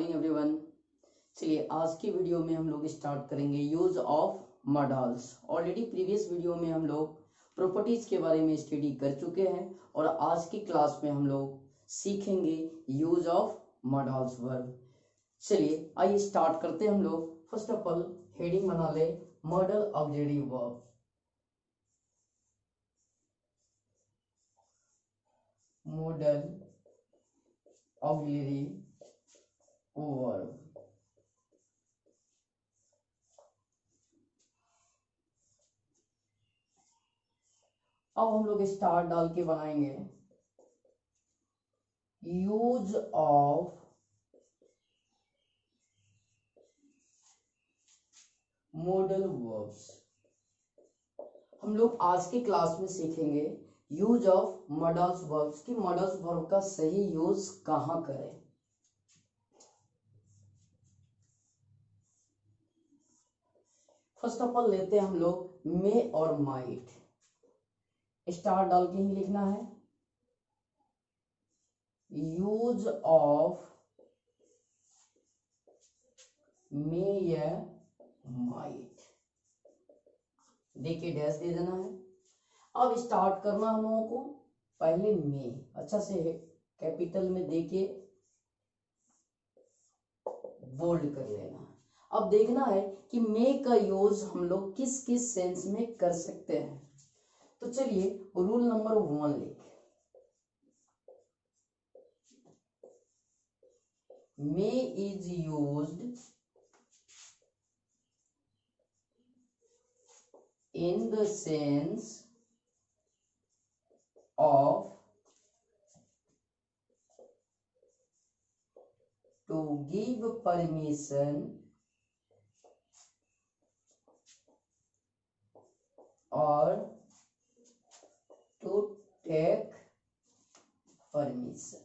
Morning everyone. चलिए आज की वीडियो में हम लोग स्टार्ट करेंगे use of models. Already previous video में हम लोग प्रॉपर्टीज के बारे में स्टडी कर चुके हैं और आज की क्लास में हम लोग सीखेंगे यूज ऑफ मॉडल्स वर्ब। चलिए आइए स्टार्ट करते हैं हम लोग। फर्स्ट ऑफ ऑल हेडिंग बना ले model auxiliary verb. Model auxiliary verb. अब हम लोग स्टार डाल के बनाएंगे यूज ऑफ मॉडल वर्ब्स। हम लोग आज की क्लास में सीखेंगे यूज ऑफ मॉडल्स वर्ब्स की मॉडल्स वर्ब का सही यूज कहां करें। फर्स्ट ऑफ ऑल लेते हैं हम लोग मे और माइट। स्टार डाल के ही लिखना है यूज ऑफ मे या माइट, देखिए डैश दे देना है। अब स्टार्ट करना हम लोगों को पहले मे अच्छा से कैपिटल में देके बोल्ड कर लेना। अब देखना है कि मे का यूज हम लोग किस किस सेंस में कर सकते हैं। तो चलिए रूल नंबर 1 लिख, may is used in the sense of to give permission or to take permission।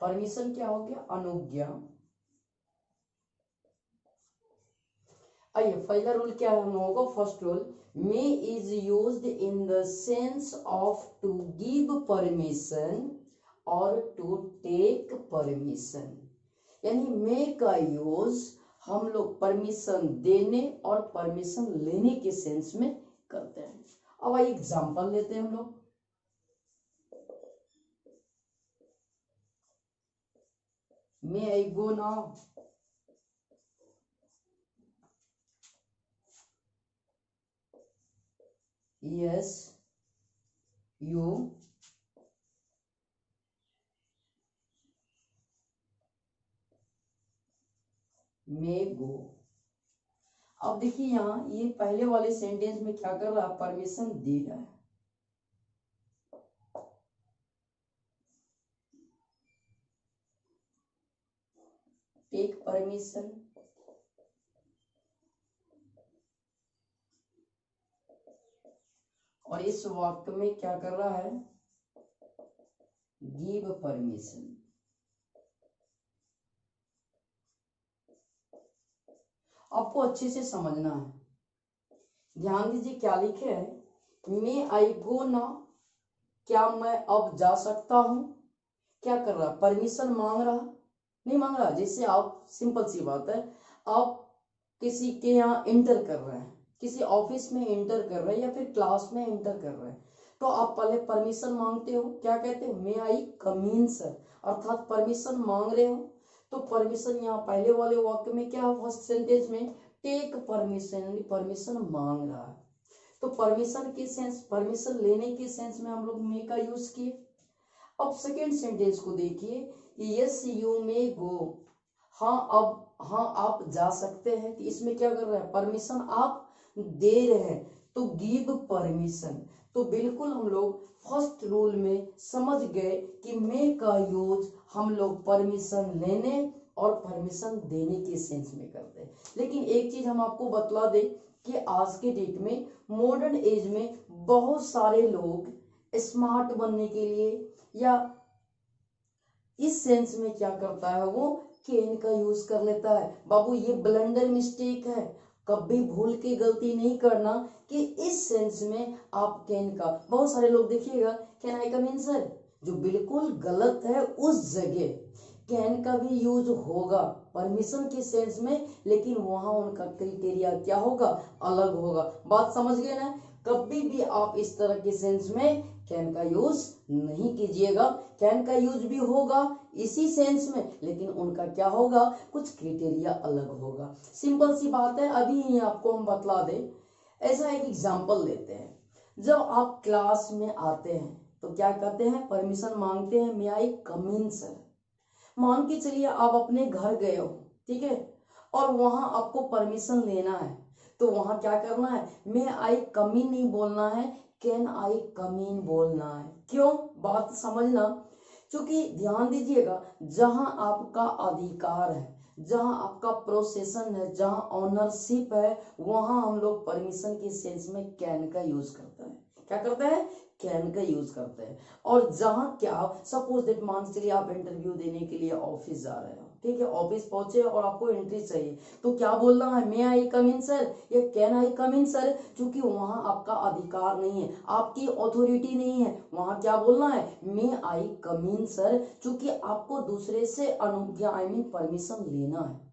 Permission क्या हो गया? अनुज्ञा। आइए पहला रूल क्या है हम लोगों को? First rule, may is used in the sense of to give permission और टू टेक परमिशन। यानी मे का यूज हम लोग परमिशन देने और परमिशन लेने के सेंस में करते हैं। अब आइए एग्जांपल लेते हैं हम लोग। May I go now? Yes, you may go। अब देखिए यहाँ ये पहले वाले सेंटेंस में क्या कर रहा है? परमिशन दे रहा है। टेक परमिशन, और इस वाक्य में क्या कर रहा है? Give permission. आपको अच्छे से समझना है। ध्यान दीजिए क्या लिखे है, मे आई गो नाउ, क्या मैं अब जा सकता हूं? क्या कर रहा? परमिशन मांग रहा? नहीं मांग रहा। जैसे आप सिंपल सी बात है, आप किसी के यहाँ इंटर कर रहे हैं, किसी ऑफिस में इंटर कर रहे हैं या फिर क्लास में इंटर कर रहे हैं, तो आप पहले परमिशन मांगते हो। क्या कहते हो? मे आई कम इन सर, अर्थात परमिशन मांग रहे हो। तो परमिशन यहाँ पहले वाले वाक्य में क्या है? फर्स्ट सेंटेंस में टेक परमिशन, यानी परमिशन मांग रहा है। तो परमिशन के सेंस, परमिशन लेने के सेंस में हम लोग मे का यूज किए। अब सेकेंड सेंटेंस को देखिए, यस यू मे गो, हाँ अब हाँ आप जा सकते हैं। कि इसमें क्या कर रहा है? परमिशन आप दे रहे हैं, तो गिव परमिशन। तो बिल्कुल हम लोग फर्स्ट रूल में समझ गए कि मे का यूज हम लोग परमिशन लेने और परमिशन देने के सेंस में करते हैं। लेकिन एक चीज हम आपको बतला दें कि आज के डेट में, मॉडर्न एज में, बहुत सारे लोग स्मार्ट बनने के लिए या इस सेंस में क्या करता है, वो कैन का यूज कर लेता है। बाबू ये ब्लंडर मिस्टेक है, कभी भूल के गलती नहीं करना कि इस सेंस में आप कैन का, बहुत सारे लोग देखिएगा can I come in sir, जो बिल्कुल गलत है उस जगह कैन का भी यूज होगा परमिशन के सेंस में, लेकिन वहां उनका क्राइटेरिया क्या होगा, अलग होगा। बात समझ गए ना? कभी भी आप इस तरह के सेंस में कैन का यूज नहीं कीजिएगा। कैन का यूज भी होगा इसी सेंस में, लेकिन उनका क्या होगा, कुछ क्राइटेरिया अलग होगा। सिंपल सी बात है, अभी ही आपको हम बतला दें। ऐसा एक एग्जांपल लेते हैं, जब आप क्लास में आते हैं तो क्या करते हैं, परमिशन मांगते हैं, मे आई कम इन सर। मान के चलिए आप अपने घर गए हो, ठीक है, और वहां आपको परमिशन लेना है, तो वहां क्या करना है, मे आई कम इन नहीं बोलना है, कैन आई कम इन बोलना है। क्यों, बात समझना, क्योंकि ध्यान दीजिएगा, जहां आपका अधिकार है, जहां आपका प्रोसेशन है, जहां ऑनरशिप है, वहां हम लोग परमिशन के सेंस में कैन का यूज करते हैं। क्या करते हैं, कैन का यूज करते हैं। और जहां क्या, सपोज दैट मान चलिए आप इंटरव्यू देने के लिए ऑफिस जा रहे हो, ठीक है, ऑफिस पहुंचे और आपको एंट्री चाहिए, तो क्या बोलना है, मे आई कम इन सर या can I come in sir, क्योंकि वहां आपका अधिकार नहीं है, आपकी अथॉरिटी नहीं है, वहां क्या बोलना है, मे आई कम इन सर, क्योंकि आपको दूसरे से अनुज्ञा आई मीन परमिशन लेना है।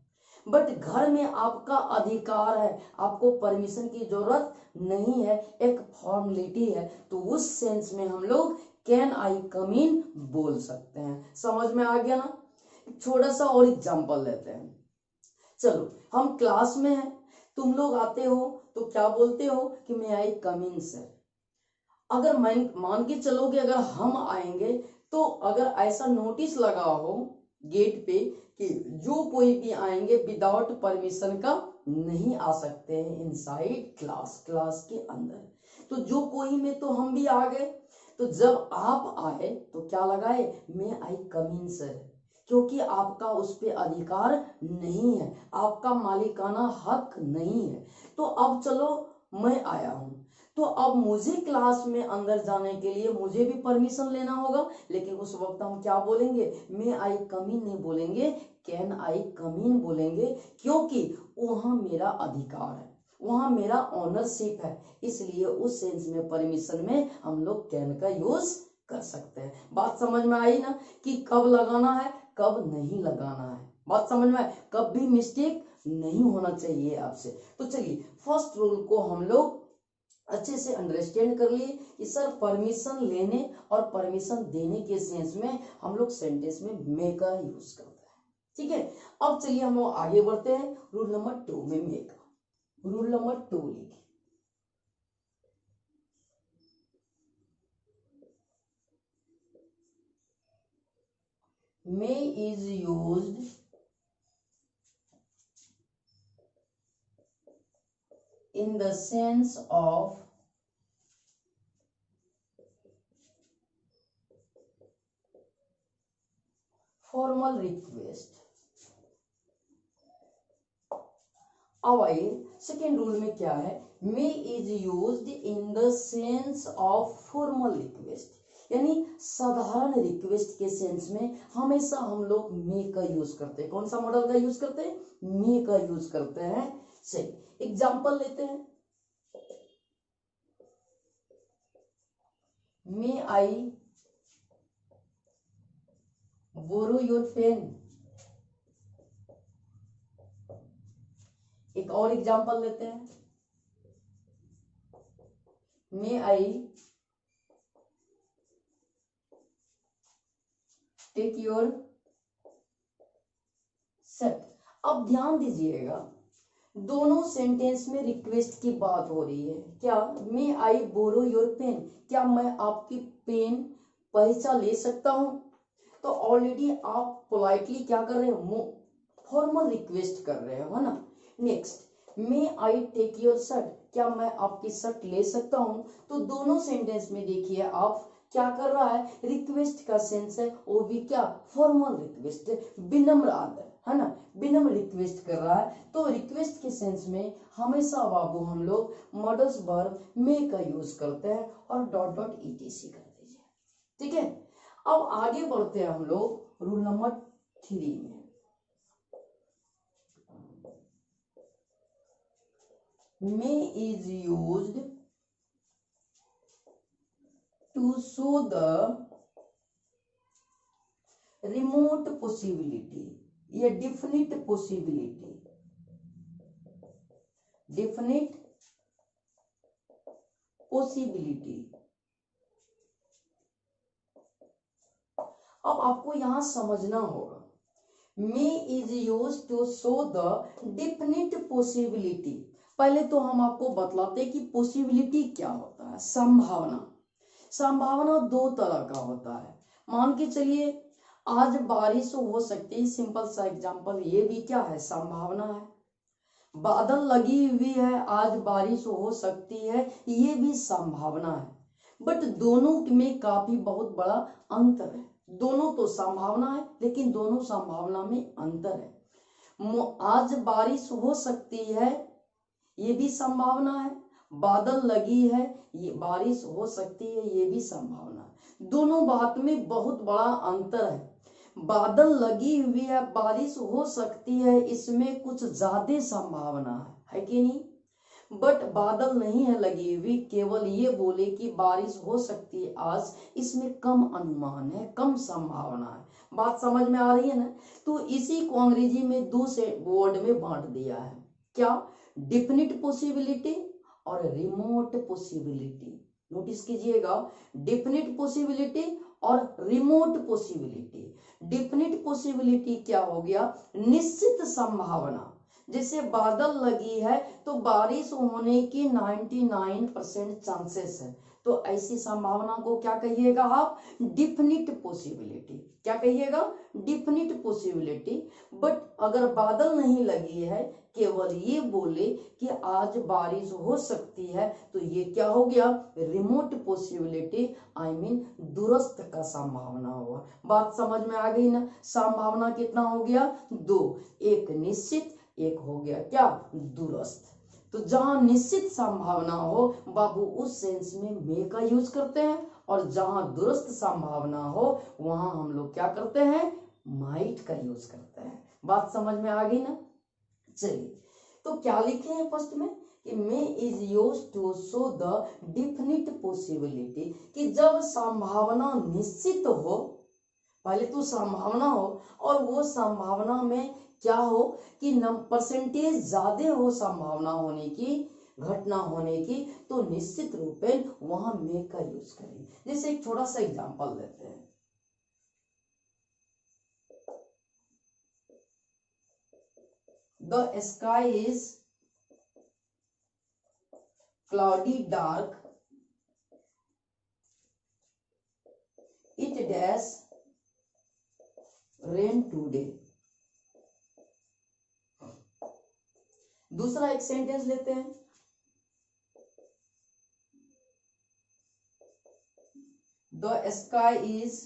बट घर में आपका अधिकार है, आपको परमिशन की जरूरत नहीं है, एक फॉर्मेलिटी है, तो उस सेंस में हम लोग कैन आई कम इन बोल सकते हैं। समझ में आ गया ना? छोटा सा और एग्जांपल लेते हैं। चलो, हम क्लास में हैं, तुम लोग आते हो तो क्या बोलते हो कि मे आई कम इन सर। अगर मान के चलोगे, अगर हम आएंगे तो अगर ऐसा नोटिस लगा हो गेट पे कि जो कोई भी आएंगे विदाउट परमिशन का नहीं आ सकते हैं इनसाइड क्लास, क्लास के अंदर, तो जो कोई में तो हम भी आ गए, तो जब आप आए तो क्या लगाए, मे आई कम इन सर, क्योंकि आपका उस पर अधिकार नहीं है, आपका मालिकाना हक नहीं है। तो अब चलो मैं आया हूं, तो अब मुझे क्लास में अंदर जाने के लिए मुझे भी परमिशन लेना होगा, लेकिन उस वक्त हम क्या बोलेंगे, मे आई कम इन नहीं बोलेंगे, कैन आई कम इन बोलेंगे, क्योंकि वहां मेरा अधिकार है, वहां मेरा ऑनरशिप है, इसलिए उस सेंस में परमिशन में हम लोग कैन का यूज कर सकते हैं। बात समझ में आई ना, कि कब लगाना है, कब नहीं लगाना है। बात समझ में आए, कब भी मिस्टेक नहीं होना चाहिए आपसे। तो चलिए, फर्स्ट रूल को हम लोग अच्छे से अंडरस्टैंड कर लिए कि सर परमिशन लेने और परमिशन देने के सेंस में हम लोग सेंटेंस में मे का यूज करते हैं, ठीक है। अब चलिए हम लोग आगे बढ़ते हैं, रूल नंबर 2 में मे का। रूल नंबर 2 लिखिए, may is used in the sense of formal request। अब आइए सेकेंड रूल में क्या है, may is used in the sense of formal request, यानी साधारण रिक्वेस्ट के सेंस में हमेशा हम लोग मे का यूज करते हैं। कौन सा मॉडल का यूज करते हैं, मे का यूज करते हैं। सही, एग्जांपल लेते हैं, मे आई बोरो योर पेन। एक और एग्जांपल लेते हैं, मे आई टेक योर सेट। अब ध्यान दीजिएगा, दोनों सेंटेंस में रिक्वेस्ट की बात हो रही है। क्या, मे आई बोरो योर पेन, क्या मैं आपकी पेन पैसा ले सकता हूं, तो ऑलरेडी आप पोलाइटली क्या कर रहे हो, फॉर्मल रिक्वेस्ट कर रहे हो, है ना। Next, may I take your shirt, क्या मैं आपकी शर्ट ले सकता हूं, तो दोनों सेंटेंस में देखिए आप क्या कर रहा है, रिक्वेस्ट का सेंस है, वो भी क्या, फॉर्मल रिक्वेस्ट, विनम्र आदर, है ना, विनम्र रिक्वेस्ट कर रहा है। तो रिक्वेस्ट के सेंस में हमेशा बाबू हम लोग मॉडल्स वर्ब मे का यूज करते हैं और डॉट डॉट ईटीसी कर दीजिए, ठीक है। अब आगे बढ़ते हैं हम लोग रूल नंबर 3 में। May is used to show the remote possibility या डिफिनिट पॉसिबिलिटी, डिफिनिट पॉसिबिलिटी। अब आपको यहां समझना होगा, may is use to show the definite possibility. पहले तो हम आपको बतलाते कि पॉसिबिलिटी क्या होता है। संभावना, संभावना दो तरह का होता है। मान के चलिए आज बारिश हो सकती है, सिंपल सा एग्जांपल, ये भी क्या है, संभावना है। बादल लगी हुई है, आज बारिश हो सकती है, ये भी संभावना है। बट दोनों में काफी बहुत बड़ा अंतर है। दोनों तो संभावना है, लेकिन दोनों संभावना में अंतर है। आज बारिश हो सकती है, ये भी संभावना है। बादल लगी है, ये बारिश हो सकती है, ये भी संभावना है। दोनों बात में बहुत बड़ा अंतर है। बादल लगी हुई है, बारिश हो सकती है, इसमें कुछ ज्यादा संभावना है कि नहीं। बट बादल नहीं है लगी हुई, केवल ये बोले कि बारिश हो सकती है आज, इसमें कम अनुमान है, कम संभावना है। बात समझ में आ रही है ना। तो इसी को अंग्रेजी में दो से वर्ड में बांट दिया है। क्या, डिफिनिट पॉसिबिलिटी और रिमोट पॉसिबिलिटी। नोटिस कीजिएगा, डिफिनिट पॉसिबिलिटी और रिमोट पॉसिबिलिटी। डिफिनिट पॉसिबिलिटी क्या हो गया, निश्चित संभावना। जैसे बादल लगी है तो बारिश होने की 99% चांसेस है, तो ऐसी संभावना को क्या कहिएगा आप, डिफिनिट पॉसिबिलिटी। क्या कहिएगा, डिफिनिट पॉसिबिलिटी। बट अगर बादल नहीं लगी है, केवल ये बोले कि आज बारिश हो सकती है, तो ये क्या हो गया, रिमोट पॉसिबिलिटी, आई मीन दूरस्थ का संभावना हुआ। बात समझ में आ गई ना। संभावना कितना हो गया, दो, एक निश्चित, एक हो गया क्या, दूरस्थ। तो जहां निश्चित संभावना हो बाबू, उस सेंस में मे का यूज करते हैं, और जहां दूरस्थ संभावना हो वहां हम लोग क्या करते हैं, माइट का यूज करते हैं। बात समझ में आ गई ना। चलिए, तो क्या लिखे हैं फर्स्ट में कि may is use to show the definite possibility, कि जब संभावना निश्चित हो, पहले तो संभावना हो, और वो संभावना में क्या हो कि परसेंटेज ज्यादा हो संभावना होने की, घटना होने की, तो निश्चित रूप में वहां मे का यूज करें। जैसे एक छोटा सा एग्जांपल लेते हैं। The sky is cloudy dark, it dash rain today. दूसरा एक सेंटेंस लेते हैं। The sky is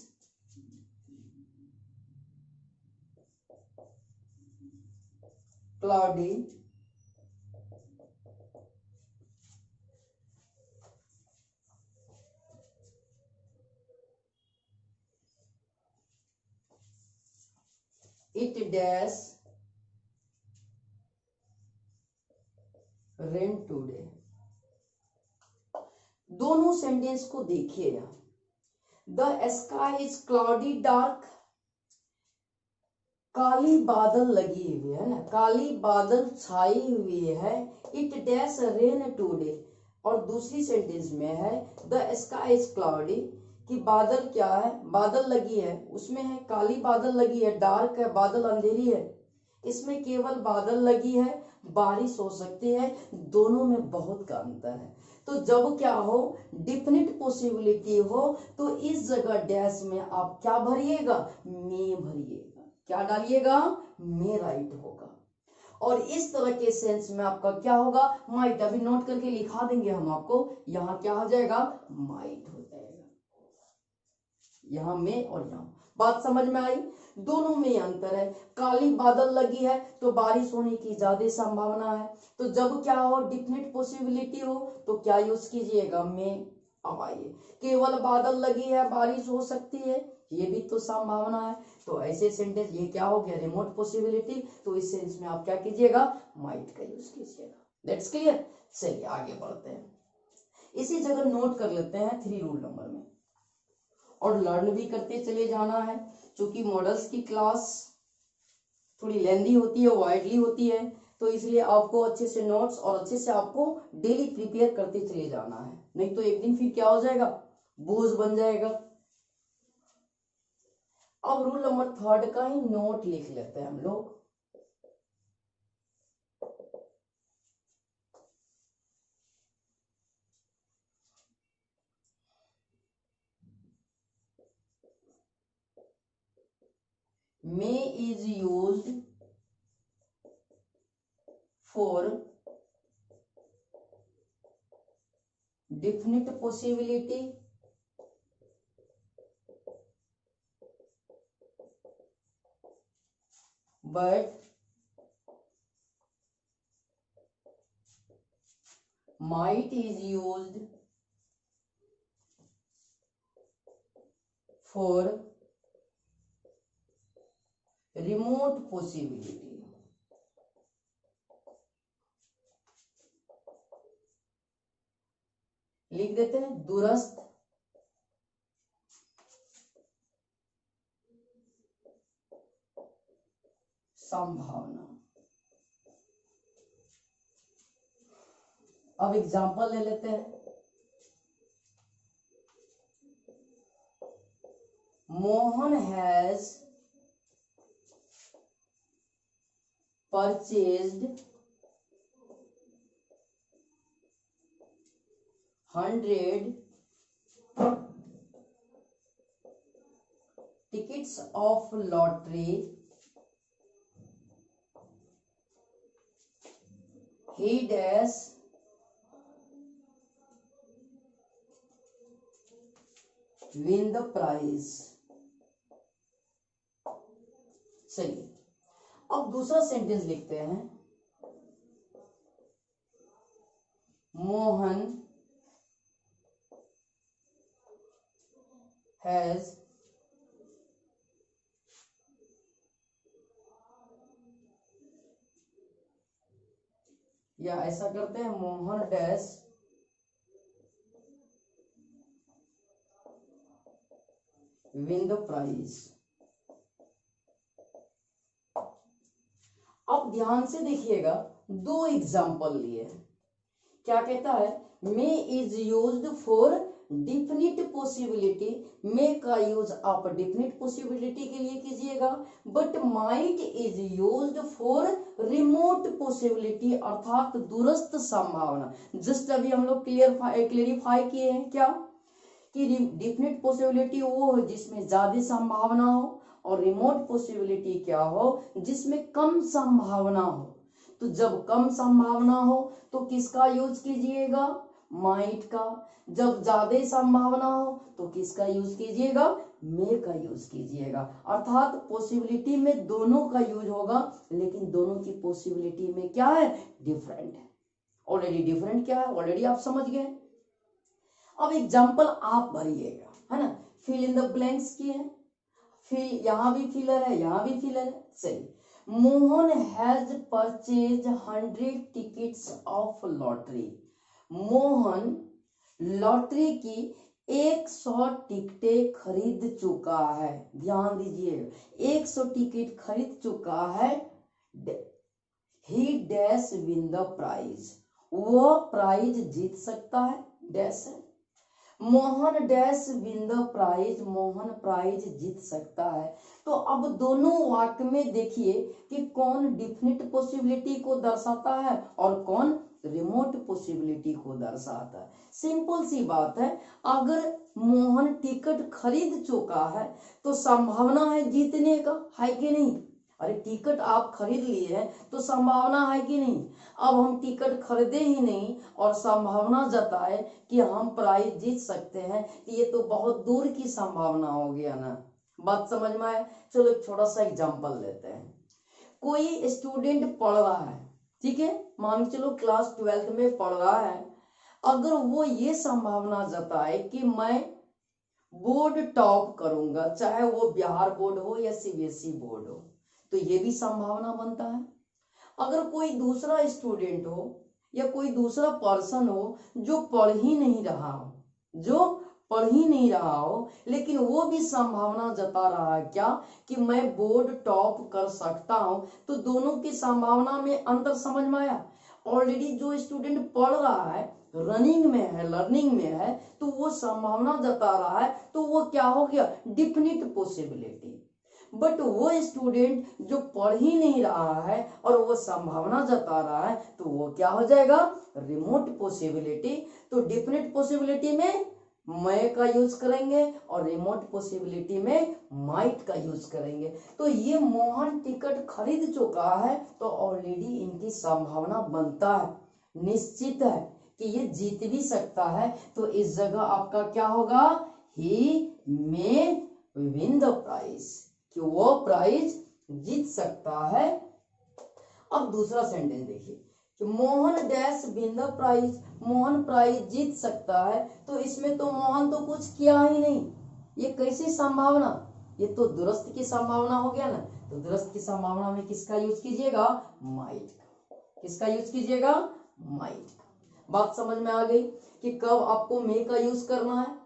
cloudy, it dash rain today. दोनों सेंटेंस को देखिएगा। The sky is cloudy dark, काली बादल लगी हुई है ना, काली बादल छाई हुई है। इट डैश रेन टूडे, और दूसरी सेंटेंस में है द स्काई इज क्लाउडी, कि बादल क्या है, बादल लगी है, उसमें है काली बादल लगी है, डार्क है, बादल अंधेरी है। इसमें केवल बादल लगी है, बारिश हो सकती है। दोनों में बहुत का अंतर है। तो जब क्या हो, डिफिनिट पॉसिबिलिटी हो, तो इस जगह डैश में आप क्या भरिएगा, मे भरिएगा। क्या डालिएगा, मे राइट होगा। और इस तरह के सेंस में आपका क्या होगा, माइट। अभी नोट करके लिखा देंगे हम आपको, यहां क्या हो जाएगा, माइट हो जाएगा, यहां में और यहां। बात समझ में आई। दोनों में अंतर है। काली बादल लगी है तो बारिश होने की ज्यादा संभावना है। तो जब क्या हो, डिफिनिट पॉसिबिलिटी हो, तो क्या यूज कीजिएगा, में। अब आइए, केवल बादल लगी है, बारिश हो सकती है, ये भी तो संभावना है। तो ऐसे सेंटेंस, ये क्या हो गया, रिमोट पॉसिबिलिटी, तो इस सेंस में आप क्या कीजिएगा, माइट का यूज कीजिएगा। That's clear. चलिए आगे बढ़ते हैं। इसी जगह नोट कर लेते हैं 3 रूल नंबर में, और लर्न भी करते चले जाना है। क्योंकि मॉडल्स की क्लास थोड़ी लेंदी होती है, वाइडली होती है, तो इसलिए आपको अच्छे से नोट्स और अच्छे से आपको डेली प्रिपेयर करते चले जाना है, नहीं तो एक दिन फिर क्या हो जाएगा, बोझ बन जाएगा। अब रूल नंबर 3 का ही नोट लिख लेते हैं हम लोग। may is used for definite possibility but might is used for remote possibility। लिख देते हैं दूरस्थ संभावना। अब एग्जांपल ले लेते हैं। Mohan has purchased 100 tickets of lottery। He dash win the prize। चलिए अब दूसरा सेंटेंस लिखते हैं। मोहन हैज या ऐसा करते हैं, Mohan dash win the prize. अब ध्यान से देखिएगा, 2 एग्जाम्पल लिए। क्या कहता है, may is used for definite possibility. May का यूज आप डिफिनिट पॉसिबिलिटी के लिए कीजिएगा, but might is used for remote possibility, अर्थात दूरस्थ संभावना। जस्ट अभी हम लोग क्लियरिफाई किए हैं क्या, कि डिफिनिट पॉसिबिलिटी वो हो जिसमें ज्यादा संभावना हो, और रिमोट पॉसिबिलिटी क्या हो, जिसमें कम संभावना हो। तो जब कम संभावना हो तो किसका यूज कीजिएगा, माइट का। जब ज्यादा संभावना हो तो किसका यूज कीजिएगा, मे का यूज कीजिएगा। अर्थात पॉसिबिलिटी में दोनों का यूज होगा, लेकिन दोनों की पॉसिबिलिटी में क्या है, डिफरेंट है। ऑलरेडी डिफरेंट क्या है, ऑलरेडी आप समझ गए। अब एग्जाम्पल आप भरिएगा, है ना, फिल इन द ब्लैंक्स किए हैं। फिल, यहां भी फिलर है, यहां भी फिलर है। चलिए, Mohan has purchase 100 tickets of lottery. Mohan lottery की 100 टिकटें खरीद चुका है। ध्यान दीजिए, 100 टिकट खरीद चुका है। He dash win the prize, वो प्राइज जीत सकता है। डैश है, Mohan dash win the prize, Mohan prize जीत सकता है। तो अब दोनों वाक्य में देखिए कि कौन डिफिनिट पॉसिबिलिटी को दर्शाता है और कौन रिमोट पॉसिबिलिटी को दर्शाता है। सिंपल सी बात है, अगर मोहन टिकट खरीद चुका है तो संभावना है जीतने का, है कि नहीं। अरे टिकट आप खरीद लिए हैं तो संभावना है कि नहीं। अब हम टिकट खरीदे ही नहीं और संभावना जताए कि हम प्राइज जीत सकते हैं, ये तो बहुत दूर की संभावना हो गया ना। बात समझ में आए। चलो एक छोटा सा एग्जांपल लेते हैं। कोई स्टूडेंट पढ़ रहा है, ठीक है, मान के चलो क्लास 12th में पढ़ रहा है। अगर वो ये संभावना जताए कि मैं बोर्ड टॉप करूंगा, चाहे वो बिहार बोर्ड हो या सीबीएसई बोर्ड हो, तो ये भी संभावना बनता है। अगर कोई दूसरा स्टूडेंट हो या कोई दूसरा पर्सन हो जो पढ़ ही नहीं रहा हो, जो पढ़ ही नहीं रहा हो, लेकिन वो भी संभावना जता रहा है क्या कि मैं बोर्ड टॉप कर सकता हूं, तो दोनों की संभावना में अंतर समझ में आया। ऑलरेडी जो स्टूडेंट पढ़ रहा है, रनिंग में है, लर्निंग में है, तो वो संभावना जता रहा है, तो वो क्या हो गया, डेफिनिट पॉसिबिलिटी। बट वो स्टूडेंट जो पढ़ ही नहीं रहा है और वो संभावना जता रहा है, तो वो क्या हो जाएगा, रिमोट पॉसिबिलिटी। तो डेफिनिट पॉसिबिलिटी में मैं का यूज करेंगे और रिमोट पॉसिबिलिटी में माइट का यूज करेंगे। तो ये मोहन टिकट खरीद चुका है, तो ऑलरेडी इनकी संभावना बनता है, निश्चित है कि ये जीत भी सकता है। तो इस जगह आपका क्या होगा, ही मे विन द प्राइज, कि वो प्राइज जीत सकता है। अब दूसरा सेंटेंस देखिए कि Mohan dash win the prize, Mohan prize जीत सकता है। तो इसमें तो मोहन तो कुछ किया ही नहीं, ये कैसी संभावना, ये तो दुरुस्त की संभावना हो गया ना। तो दुरुस्त की संभावना में किसका यूज कीजिएगा, माइट का। किसका यूज कीजिएगा, माइट का। बात समझ में आ गई कि कब आपको मे का यूज करना है,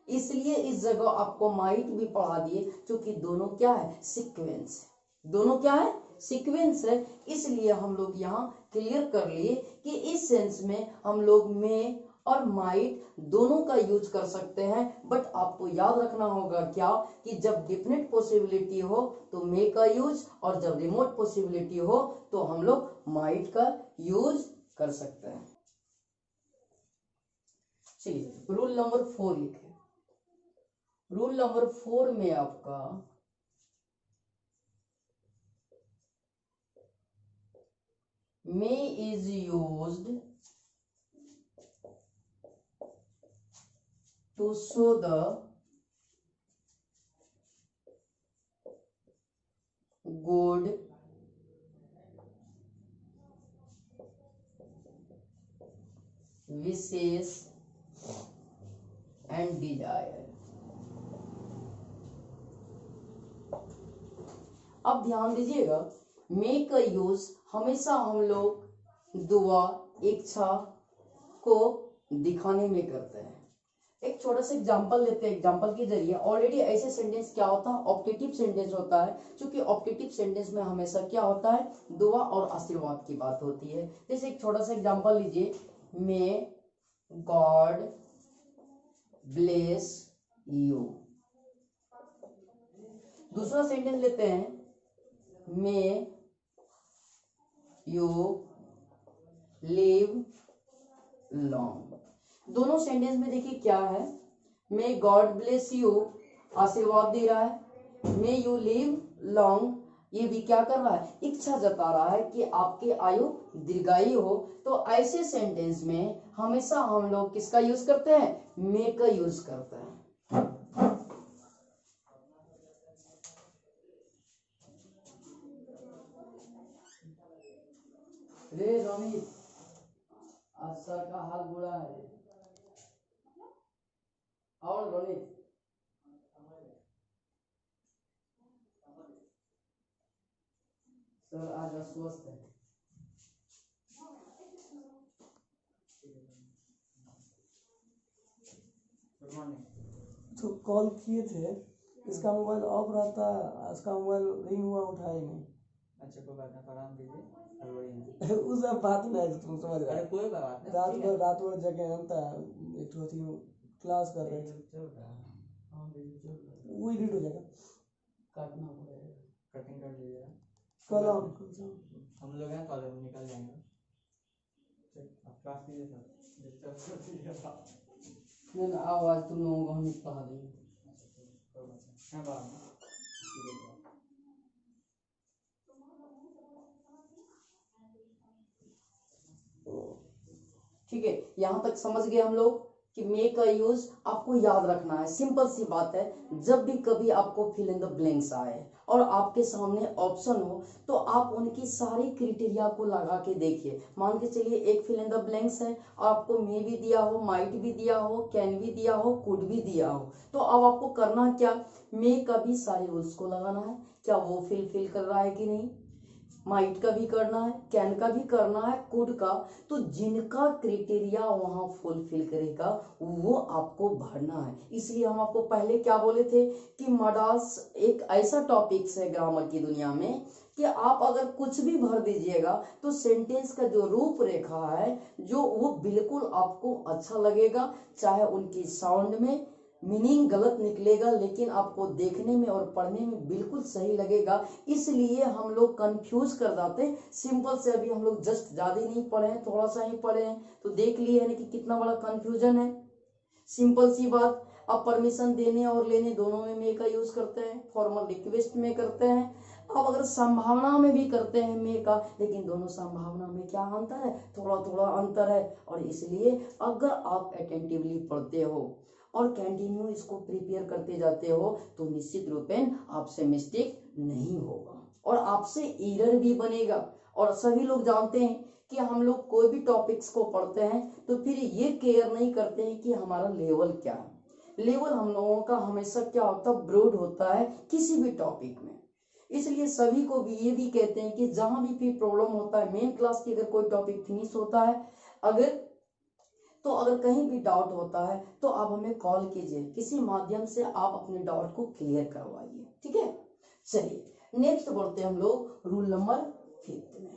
इसलिए इस जगह आपको माइट भी पढ़ा दिए, क्योंकि दोनों क्या है, सीक्वेंस है, दोनों क्या है, सीक्वेंस है। इसलिए हम लोग यहाँ क्लियर कर लिए कि इस सेंस में हम लोग मे और माइट दोनों का यूज कर सकते हैं। बट आपको याद रखना होगा क्या कि जब डेफिनेट पॉसिबिलिटी हो तो मे का यूज, और जब रिमोट पॉसिबिलिटी हो तो हम लोग माइट का यूज कर सकते हैं। चलिए रूल नंबर 4 लिखे। रूल नंबर 4 में आपका may is used to show the good, wishes and desire। अब ध्यान दीजिएगा, मे का यूज हमेशा हम लोग दुआ, इच्छा को दिखाने में करते हैं। एक छोटा सा एग्जांपल लेते हैं, एग्जांपल के जरिए। ऑलरेडी ऐसे सेंटेंस क्या होता है, ऑप्टेटिव सेंटेंस होता है, क्योंकि ऑप्टेटिव सेंटेंस में हमेशा क्या होता है, दुआ और आशीर्वाद की बात होती है। जैसे एक छोटा सा एग्जांपल लीजिए, मे गॉड ब्लेस यू। दूसरा सेंटेंस लेते हैं, मे यू लिव लॉन्ग। दोनों सेंटेंस में देखिए क्या है, मे गॉड ब्लेस यू आशीर्वाद दे रहा है, मे यू लिव लॉन्ग ये भी क्या कर रहा है, इच्छा जता रहा है कि आपके आयु दीर्घायु हो। तो ऐसे सेंटेंस में हमेशा हम लोग किसका यूज करते हैं, मे का यूज करते हैं। रे रोनित, आज सर का हाल बुरा है। और रोनित सर आज अस्वस्थ है। तो कॉल किए थे, इसका मोबाइल ऑफ रहता है, इसका मोबाइल रिंग हुआ उठाया ही नहीं। अच्छा कोई बात नहीं, आराम दीजिए। उस सब बात नहीं है, तुम समझ रहे अरे हो। कोई बात नहीं, रात भर जगह जानता है, एक तो थी क्लास कर रहे थे, चल रहा है। हाँ बिल्कुल चल रहा है। वो एडिट हो जाएगा, काटना पड़ेगा, कटिंग कर लीजिएगा। कल हम लोग हैं कॉलेज में, निकल जाएंगे। ठीक, आप क्लास कीजिए सर, डिस्टर्ब कर दीजिएगा। नहीं ना आवाज तुम लोगों को हम पढ़ा देंगे। कोई बात नहीं, हैं बाहर में। ठीक है, यहां तक समझ गए हम लोग कि मे का यूज आपको याद रखना है। सिंपल सी बात है, जब भी कभी आपको फिल इन द ब्लैंक्स आए और आपके सामने ऑप्शन हो, तो आप उनकी सारी क्राइटेरिया को लगा के देखिए। मान के चलिए एक फिल इन द ब्लैंक्स है, आपको मे भी दिया हो, माइट भी दिया हो, कैन भी दिया हो, कुड भी दिया हो, तो अब आपको करना क्या, मे का भी सारे रूल्स को लगाना है, क्या वो फिल कर रहा है कि नहीं, माइट का भी करना है, कैन का भी करना है, कुड का। तो जिनका क्राइटेरिया वहां फुलफिल करेगा वो आपको भरना है। इसलिए हम आपको पहले क्या बोले थे कि मॉडल्स एक ऐसा टॉपिक्स है ग्रामर की दुनिया में कि आप अगर कुछ भी भर दीजिएगा तो सेंटेंस का जो रूपरेखा है जो वो बिल्कुल आपको अच्छा लगेगा, चाहे उनकी साउंड में मीनिंग गलत निकलेगा लेकिन आपको देखने में और पढ़ने में बिल्कुल सही लगेगा। इसलिए हम लोग कंफ्यूज कर जाते हैं। सिंपल से अभी हम लोग जस्ट ज्यादा नहीं पढ़े हैं, थोड़ा सा ही पढ़े हैं, तो देख लिए है ना कि कितना बड़ा कंफ्यूजन है। सिंपल सी बात, अब परमिशन देने और लेने दोनों में मे का यूज करते हैं, फॉर्मल रिक्वेस्ट में करते हैं। अब अगर संभावना में भी करते हैं मे का, लेकिन दोनों संभावना में क्या अंतर है, थोड़ा थोड़ा अंतर है। और इसलिए अगर आप अटेंटिवली पढ़ते हो और कंटिन्यू इसको प्रिपेयर करते जाते हो तो निश्चित रूपेण आपसे मिस्टेक नहीं होगा और आपसे एरर भी बनेगा। और सभी लोग जानते हैं कि हम लोग कोई भी टॉपिक्स को पढ़ते हैं तो फिर ये केयर नहीं करते हैं कि हमारा लेवल क्या है। लेवल हम लोगों का हमेशा क्या होता है, ब्रॉड होता है किसी भी टॉपिक में। इसलिए सभी को भी ये भी कहते हैं कि जहां भी प्रॉब्लम होता है, मेन क्लास की अगर कोई टॉपिक फिनिश होता है अगर कहीं भी डाउट होता है तो आप हमें कॉल कीजिए, किसी माध्यम से आप अपने डाउट को क्लियर करवाइए, ठीक है। चलिए नेक्स्ट बढ़ते हैं हम लोग रूल नंबर 5 में।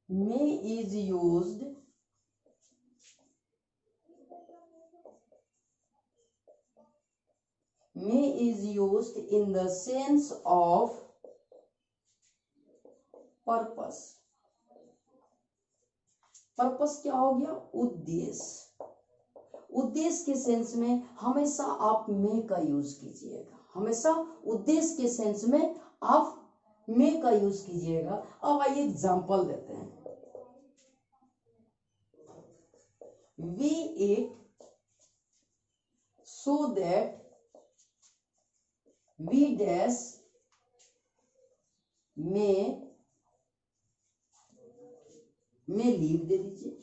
May is used in the sense of purpose। Purpose क्या हो गया, उद्देश्य। उद्देश्य के सेंस में हमेशा आप मे का यूज कीजिएगा, हमेशा उद्देश्य के सेंस में आप मे का यूज कीजिएगा। अब आइए एग्जांपल देते हैं। We eat so that we dash may leave दे दीजिए,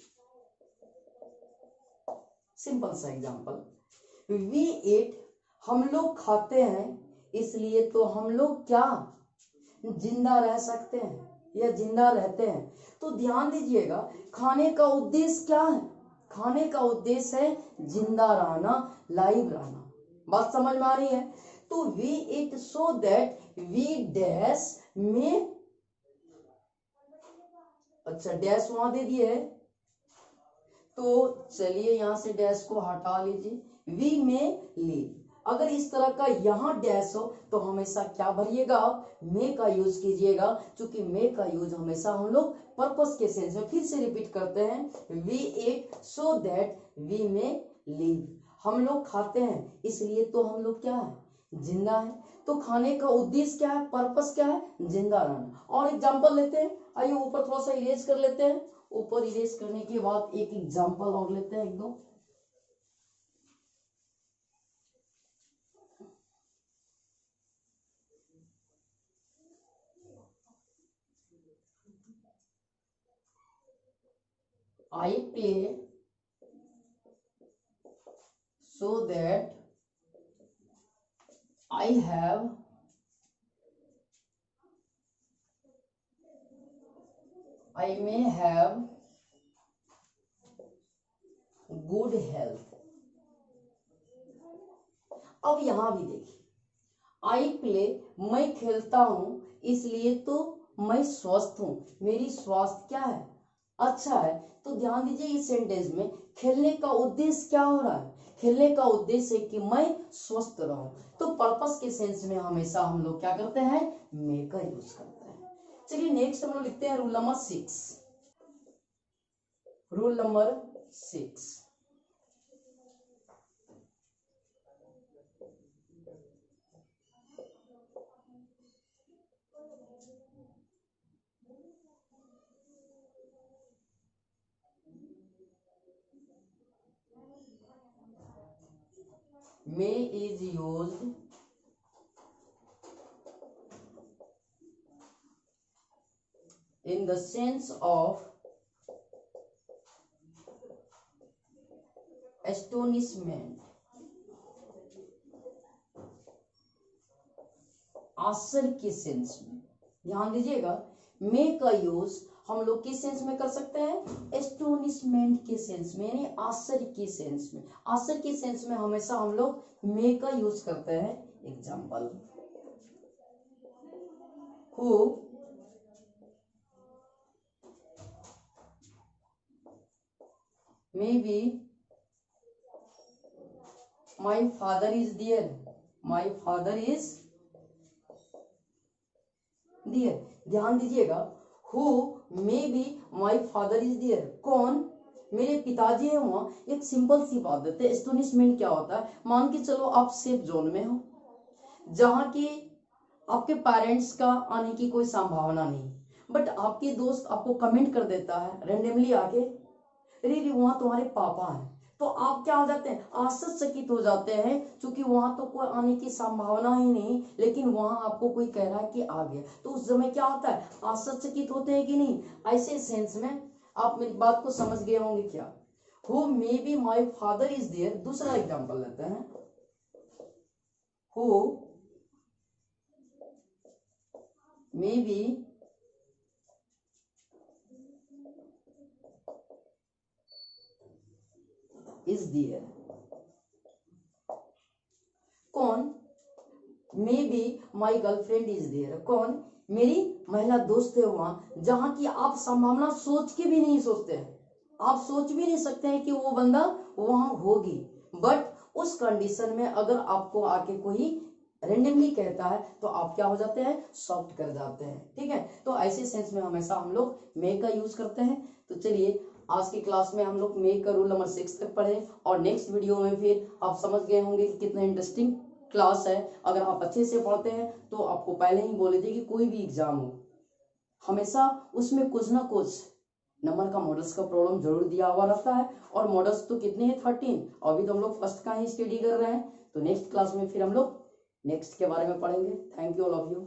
सिंपल सा एग्जांपल। वी ईट हम लोग खाते हैं, इसलिए तो हम लोग क्या जिंदा रह सकते हैं या जिंदा रहते हैं। तो ध्यान दीजिएगा खाने का उद्देश्य क्या है, खाने का उद्देश्य है जिंदा रहना, लाइव रहना। बात समझ में आ रही है। तो we eat so that we dash may, अच्छा डैश वहां दे दिए है तो चलिए यहां से डैश को हटा लीजिए, वी में लीव। अगर इस तरह का यहां डैश हो तो हमेशा क्या भरिएगा, आप मे का यूज कीजिएगा, क्योंकि मे का यूज हमेशा हम लोग पर्पस के सेंस में। फिर से रिपीट करते हैं, we eat so that we may live. हम लोग खाते हैं इसलिए तो हम लोग क्या है, जिंदा है। तो खाने का उद्देश्य क्या है, पर्पस क्या है, जिंदा रहना। और एग्जांपल लेते हैं, आइए ऊपर थोड़ा सा इरेज कर लेते हैं। ऊपर इरेज करने के बाद एक एग्जांपल और लेते हैं, एक दो। I play so that I may have good health। अब यहां भी देखिए, आई प्ले मैं खेलता हूं इसलिए तो मैं स्वस्थ हूं, मेरी स्वास्थ्य क्या है, अच्छा है। तो ध्यान दीजिए इस सेंटेंस में खेलने का उद्देश्य क्या हो रहा है, खेलने का उद्देश्य है कि मैं स्वस्थ रहूं। तो पर्पस के सेंस में हमेशा हम लोग क्या करते हैं, मे का यूज करते हैं। चलिए नेक्स्ट हम लोग लिखते हैं rule number 6। Rule number 6, may is used in the sense of astonishment, आश्चर्य के सेंस में। ध्यान दीजिएगा, मे का यूज हम लोग किस सेंस में कर सकते हैं? एस्टोनिशमेंट के सेंस में, यानी आश्चर्य के सेंस में। आश्चर्य के सेंस में हमेशा हम लोग मे का यूज करते हैं। Example, who may B my father is there, my father is there. ध्यान दीजिएगा, who may B my father is there, कौन? मेरे पिताजी है वहां। एक सिंपल सी बात देते हैं, एस्टोनिशमेंट क्या होता है? मान के चलो आप सेफ जोन में हो, जहां की आपके पेरेंट्स का आने की कोई संभावना नहीं, बट आपके दोस्त आपको कमेंट कर देता है रेंडमली आके, अरे वहां तुम्हारे पापा हैं, तो आप क्या हो जाते हैं? आश्चर्यचकित हो जाते हैं, क्योंकि वहां तो कोई आने की संभावना ही नहीं, लेकिन वहां आपको कोई कह रहा है कि आ गया, तो उस समय क्या होता है? आश्चर्यचकित होते हैं कि नहीं? ऐसे सेंस में आप मेरी बात को समझ गए होंगे क्या? Who may B my father is there. दूसरा एग्जाम्पल लेते हैं, who may be is there, कौन? May be my girlfriend is there, कौन? मेरी महिला दोस्त है वहां, जहां की आप संभावना सोच के भी नहीं सोचते हैं, आप सोच भी नहीं सकते हैं कि वो बंदा वहां होगी, बट उस कंडीशन में अगर आपको आके कोई रेंडमली कहता है तो आप क्या हो जाते हैं? सॉफ्ट कर जाते हैं। ठीक है, तो ऐसे सेंस में हमेशा हम लोग मे का यूज करते हैं। तो चलिए, आज की क्लास में हम लोग मे का रूल नंबर 6 तक पढ़े, और नेक्स्ट वीडियो में फिर आप समझ गए होंगे कि कितना इंटरेस्टिंग क्लास है। अगर आप अच्छे से पढ़ते हैं तो आपको पहले ही बोले थे कि कोई भी एग्जाम हो, हमेशा उसमें कुछ ना कुछ नंबर का मॉडल्स का प्रॉब्लम जरूर दिया हुआ रहता है, और मॉडल्स तो कितने हैं? 13। अभी तो हम लोग फर्स्ट का ही स्टडी कर रहे हैं, तो नेक्स्ट क्लास में फिर हम लोग नेक्स्ट के बारे में पढ़ेंगे। Thank you all of you.